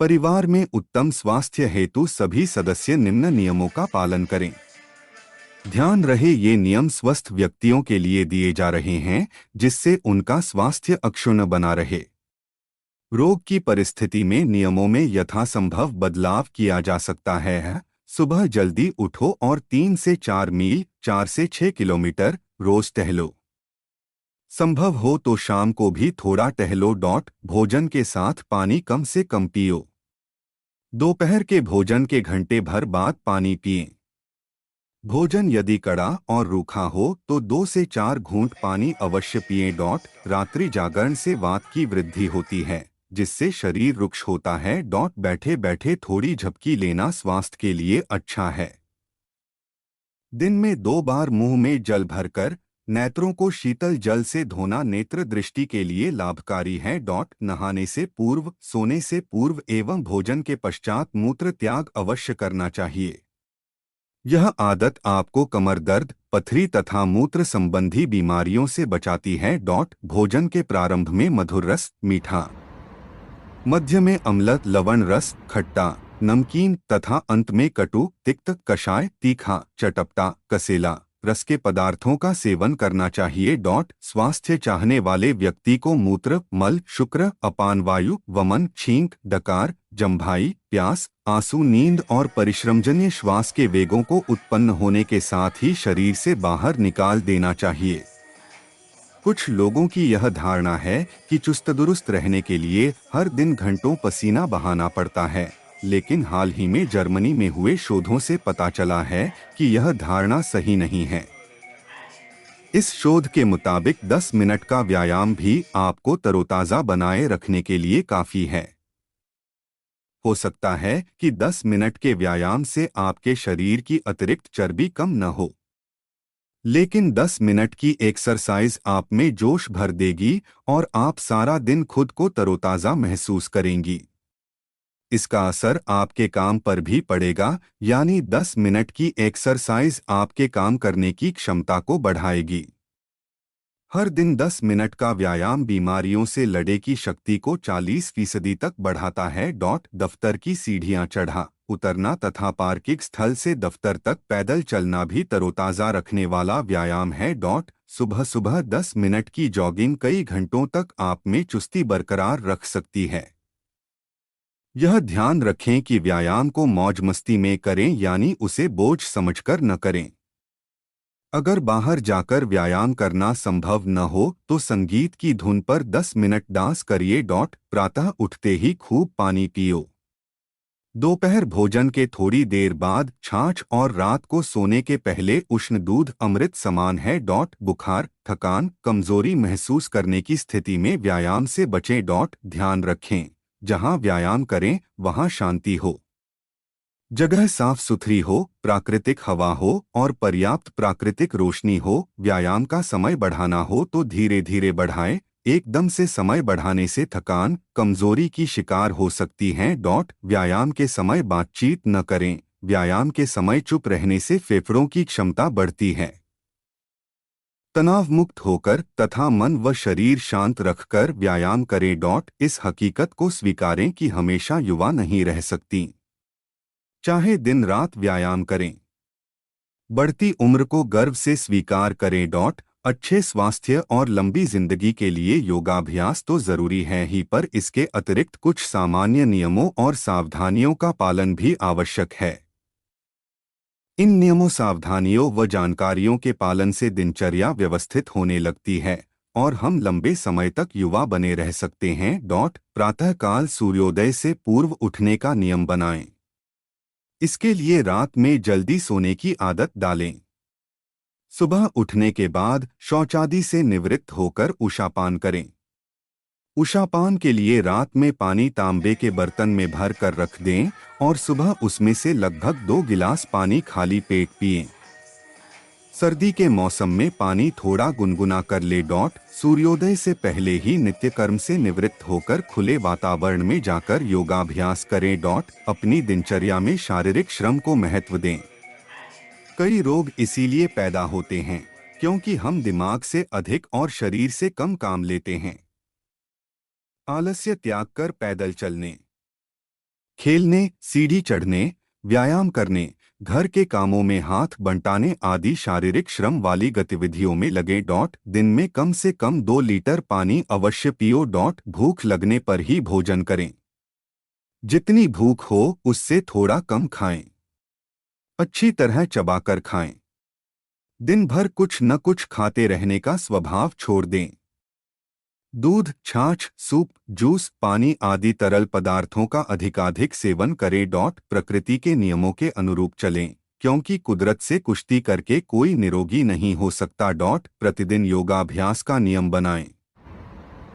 परिवार में उत्तम स्वास्थ्य हेतु सभी सदस्य निम्न नियमों का पालन करें। ध्यान रहे ये नियम स्वस्थ व्यक्तियों के लिए दिए जा रहे हैं, जिससे उनका स्वास्थ्य अक्षुण्ण बना रहे। रोग की परिस्थिति में नियमों में यथासंभव बदलाव किया जा सकता है। सुबह जल्दी उठो और 3 से 4 मील 4 से 6 किलोमीटर रोज टहलो। संभव हो तो शाम को भी थोड़ा टहलो। भोजन के साथ पानी कम से कम पियो। दोपहर के भोजन के घंटे भर बाद पानी पिएं। भोजन यदि कड़ा और रूखा हो तो 2 से 4 घूंट पानी अवश्य पिएं। रात्रि जागरण से वात की वृद्धि होती है, जिससे शरीर रुक्ष होता है। बैठे बैठे थोड़ी झपकी लेना स्वास्थ्य के लिए अच्छा है। दिन में 2 बार मुंह में जल भरकर नेत्रों को शीतल जल से धोना नेत्र दृष्टि के लिए लाभकारी है। नहाने से पूर्व, सोने से पूर्व एवं भोजन के पश्चात मूत्र त्याग अवश्य करना चाहिए। यह आदत आपको कमर दर्द, पथरी तथा मूत्र संबंधी बीमारियों से बचाती है। भोजन के प्रारंभ में मधुर रस, मीठा, मध्य में अम्ल, लवण रस, खट्टा, नमकीन तथा अंत में कटु, तिक्त, कषाय, तीखा, चटपटा, कसेला रस के पदार्थों का सेवन करना चाहिए। स्वास्थ्य चाहने वाले व्यक्ति को मूत्र, मल, शुक्र, अपान वायु, वमन, छींक, डकार, जम्भाई, प्यास, आंसू, नींद और परिश्रमजन्य श्वास के वेगों को उत्पन्न होने के साथ ही शरीर से बाहर निकाल देना चाहिए। कुछ लोगों की यह धारणा है कि चुस्त दुरुस्त रहने के लिए हर दिन घंटों पसीना बहाना पड़ता है, लेकिन हाल ही में जर्मनी में हुए शोधों से पता चला है कि यह धारणा सही नहीं है। इस शोध के मुताबिक 10 मिनट का व्यायाम भी आपको तरोताजा बनाए रखने के लिए काफी है। हो सकता है कि 10 मिनट के व्यायाम से आपके शरीर की अतिरिक्त चर्बी कम न हो, लेकिन 10 मिनट की एक्सरसाइज आप में जोश भर देगी और आप सारा दिन खुद को तरोताजा महसूस करेंगी। इसका असर आपके काम पर भी पड़ेगा, यानी 10 मिनट की एक्सरसाइज आपके काम करने की क्षमता को बढ़ाएगी। हर दिन 10 मिनट का व्यायाम बीमारियों से लड़ने की शक्ति को 40% तक बढ़ाता है। दफ्तर की सीढ़ियां चढ़ा उतरना तथा पार्किंग स्थल से दफ्तर तक पैदल चलना भी तरोताजा रखने वाला व्यायाम है। सुबह सुबह 10 मिनट की जॉगिंग कई घंटों तक आप में चुस्ती बरकरार रख सकती है। यह ध्यान रखें कि व्यायाम को मौज मस्ती में करें, यानी उसे बोझ समझकर न करें। अगर बाहर जाकर व्यायाम करना संभव न हो तो संगीत की धुन पर 10 मिनट डांस करिए। प्रातः उठते ही खूब पानी पियो। दोपहर भोजन के थोड़ी देर बाद छाछ और रात को सोने के पहले उष्ण दूध अमृत समान है। बुखार, थकान, कमजोरी महसूस करने की स्थिति में व्यायाम से बचें। ध्यान रखें, जहां व्यायाम करें वहां शांति हो, जगह साफ सुथरी हो, प्राकृतिक हवा हो और पर्याप्त प्राकृतिक रोशनी हो। व्यायाम का समय बढ़ाना हो तो धीरे धीरे बढ़ाएं। एकदम से समय बढ़ाने से थकान, कमजोरी की शिकार हो सकती हैं। व्यायाम के समय बातचीत न करें। व्यायाम के समय चुप रहने से फेफड़ों की क्षमता बढ़ती है। तनाव मुक्त होकर तथा मन व शरीर शांत रखकर व्यायाम करें। इस हकीकत को स्वीकारें कि हमेशा युवा नहीं रह सकती, चाहे दिन रात व्यायाम करें। बढ़ती उम्र को गर्व से स्वीकार करें। अच्छे स्वास्थ्य और लंबी जिंदगी के लिए योगाभ्यास तो जरूरी है ही, पर इसके अतिरिक्त कुछ सामान्य नियमों और सावधानियों का पालन भी आवश्यक है। इन नियमों, सावधानियों व जानकारियों के पालन से दिनचर्या व्यवस्थित होने लगती है और हम लंबे समय तक युवा बने रह सकते हैं। प्रातःकाल सूर्योदय से पूर्व उठने का नियम बनाएं। इसके लिए रात में जल्दी सोने की आदत डालें। सुबह उठने के बाद शौचादि से निवृत्त होकर उषापान करें। उषापान के लिए रात में पानी तांबे के बर्तन में भर कर रख दें और सुबह उसमें से लगभग 2 गिलास पानी खाली पेट पिएं। सर्दी के मौसम में पानी थोड़ा गुनगुना कर ले। सूर्योदय से पहले ही नित्य कर्म से निवृत्त होकर खुले वातावरण में जाकर योगाभ्यास करें। अपनी दिनचर्या में शारीरिक श्रम को महत्व दें। कई रोग इसीलिए पैदा होते हैं क्योंकि हम दिमाग से अधिक और शरीर से कम काम लेते हैं। आलस्य त्याग कर पैदल चलने, खेलने, सीढ़ी चढ़ने, व्यायाम करने, घर के कामों में हाथ बंटाने आदि शारीरिक श्रम वाली गतिविधियों में लगे। दिन में कम से कम 2 लीटर पानी अवश्य पियो। भूख लगने पर ही भोजन करें। जितनी भूख हो उससे थोड़ा कम खाएं। अच्छी तरह चबाकर खाएं। दिन भर कुछ न कुछ खाते रहने का स्वभाव छोड़ दें। दूध, छाछ, सूप, जूस, पानी आदि तरल पदार्थों का अधिकाधिक सेवन करें। प्रकृति के नियमों के अनुरूप चलें, क्योंकि कुदरत से कुश्ती करके कोई निरोगी नहीं हो सकता। प्रतिदिन योगाभ्यास का नियम बनाएं।